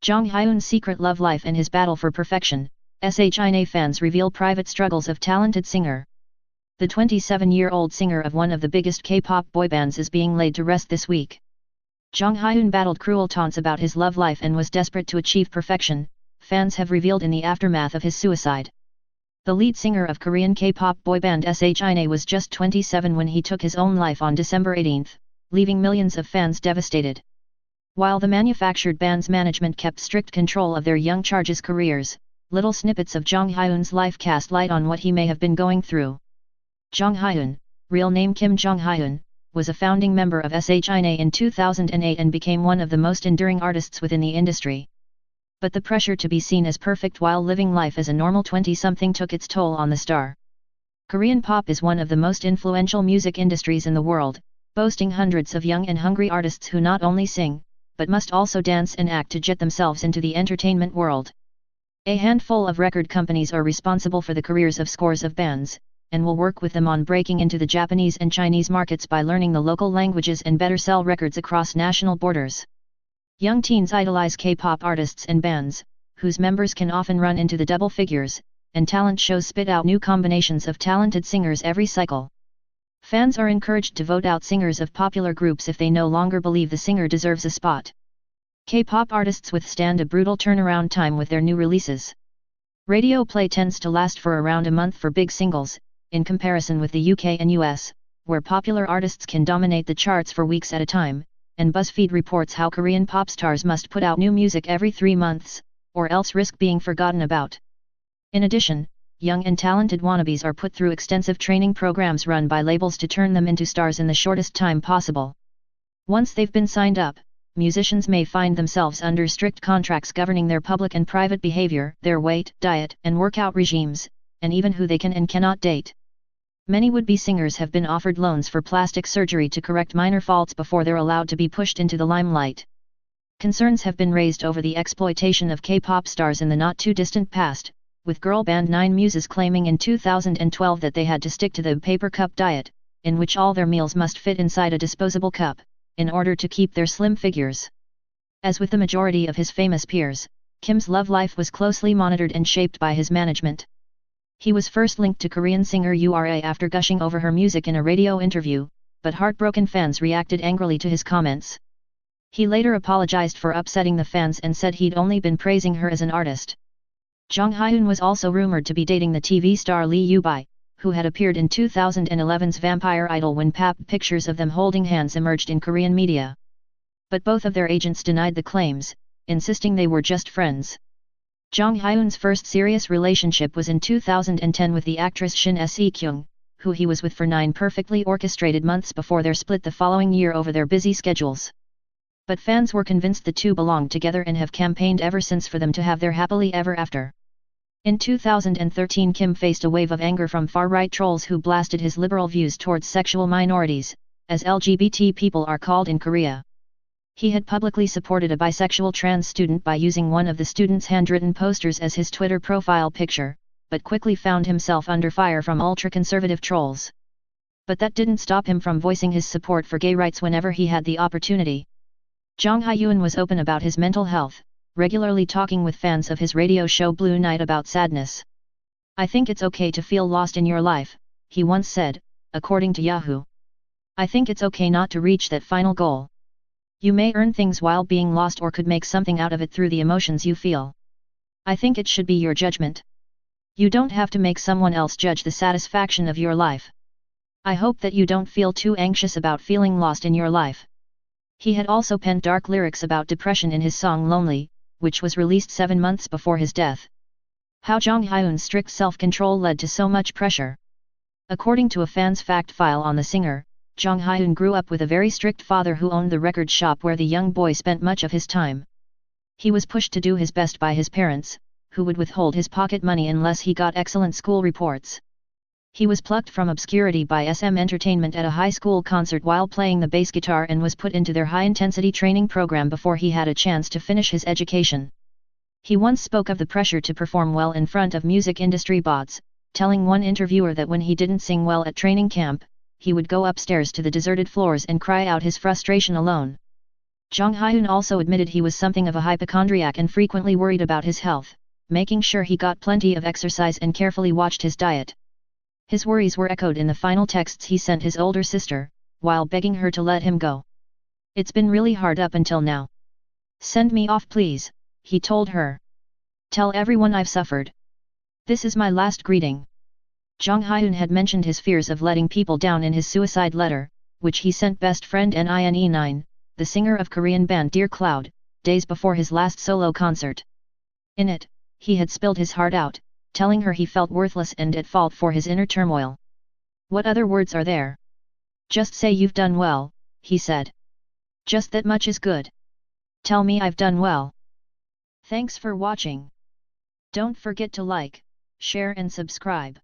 Jong-Hyun's secret love life and his battle for perfection, SHINA fans reveal private struggles of talented singer. The 27-year-old singer of one of the biggest K-pop boy bands is being laid to rest this week. Jong-Hyun battled cruel taunts about his love life and was desperate to achieve perfection, fans have revealed in the aftermath of his suicide. The lead singer of Korean K-pop boy band SHINA was just 27 when he took his own life on December 18, leaving millions of fans devastated. While the manufactured band's management kept strict control of their young charges' careers, little snippets of Jong-Hyun's life cast light on what he may have been going through. Jong-Hyun, real name Kim Jong-Hyun, was a founding member of SHINA in 2008 and became one of the most enduring artists within the industry. But the pressure to be seen as perfect while living life as a normal 20-something took its toll on the star. Korean pop is one of the most influential music industries in the world, boasting hundreds of young and hungry artists who not only sing, but must also dance and act to jet themselves into the entertainment world. A handful of record companies are responsible for the careers of scores of bands, and will work with them on breaking into the Japanese and Chinese markets by learning the local languages and better sell records across national borders. Young teens idolize K-pop artists and bands, whose members can often run into the double figures, and talent shows spit out new combinations of talented singers every cycle. Fans are encouraged to vote out singers of popular groups if they no longer believe the singer deserves a spot. K-pop artists withstand a brutal turnaround time with their new releases. Radio play tends to last for around a month for big singles, in comparison with the UK and US, where popular artists can dominate the charts for weeks at a time, and BuzzFeed reports how Korean pop stars must put out new music every 3 months, or else risk being forgotten about. In addition, young and talented wannabes are put through extensive training programs run by labels to turn them into stars in the shortest time possible. Once they've been signed up, musicians may find themselves under strict contracts governing their public and private behavior, their weight, diet, and workout regimes, and even who they can and cannot date. Many would-be singers have been offered loans for plastic surgery to correct minor faults before they're allowed to be pushed into the limelight. Concerns have been raised over the exploitation of K-pop stars in the not-too-distant past, with girl band 9 Muses claiming in 2012 that they had to stick to the paper cup diet, in which all their meals must fit inside a disposable cup, in order to keep their slim figures. As with the majority of his famous peers, Kim's love life was closely monitored and shaped by his management. He was first linked to Korean singer Ura after gushing over her music in a radio interview, but heartbroken fans reacted angrily to his comments. He later apologized for upsetting the fans and said he'd only been praising her as an artist. Jong-Hyun was also rumored to be dating the TV star Lee Yoo-bi, who had appeared in 2011's Vampire Idol when pictures of them holding hands emerged in Korean media. But both of their agents denied the claims, insisting they were just friends. Jong-Hyun's first serious relationship was in 2010 with the actress Shin Se-kyung, who he was with for 9 perfectly orchestrated months before their split the following year over their busy schedules. But fans were convinced the two belonged together and have campaigned ever since for them to have their happily ever after. In 2013, Kim faced a wave of anger from far-right trolls who blasted his liberal views towards sexual minorities, as LGBT people are called in Korea. He had publicly supported a bisexual trans student by using one of the student's handwritten posters as his Twitter profile picture, but quickly found himself under fire from ultra-conservative trolls. But that didn't stop him from voicing his support for gay rights whenever he had the opportunity. Jong-Hyun was open about his mental health, regularly talking with fans of his radio show Blue Night about sadness. "I think it's okay to feel lost in your life," he once said, according to Yahoo. "I think it's okay not to reach that final goal. You may earn things while being lost or could make something out of it through the emotions you feel. I think it should be your judgment. You don't have to make someone else judge the satisfaction of your life. I hope that you don't feel too anxious about feeling lost in your life." He had also penned dark lyrics about depression in his song Lonely, which was released 7 months before his death. How Jong-Hyun's strict self-control led to so much pressure. According to a fan's fact file on the singer, Jong-Hyun grew up with a very strict father who owned the record shop where the young boy spent much of his time. He was pushed to do his best by his parents, who would withhold his pocket money unless he got excellent school reports. He was plucked from obscurity by SM Entertainment at a high school concert while playing the bass guitar and was put into their high-intensity training program before he had a chance to finish his education. He once spoke of the pressure to perform well in front of music industry bots, telling one interviewer that when he didn't sing well at training camp, he would go upstairs to the deserted floors and cry out his frustration alone. Jong-Hyun also admitted he was something of a hypochondriac and frequently worried about his health, making sure he got plenty of exercise and carefully watched his diet. His worries were echoed in the final texts he sent his older sister, while begging her to let him go. "It's been really hard up until now. Send me off please," he told her. "Tell everyone I've suffered. This is my last greeting." Jong-Hyun had mentioned his fears of letting people down in his suicide letter, which he sent best friend NINE9, the singer of Korean band Dear Cloud, days before his last solo concert. In it, he had spilled his heart out, telling her he felt worthless and at fault for his inner turmoil. "What other words are there? Just say you've done well," he said. "Just that much is good. Tell me I've done well." Thanks for watching. Don't forget to like, share and subscribe.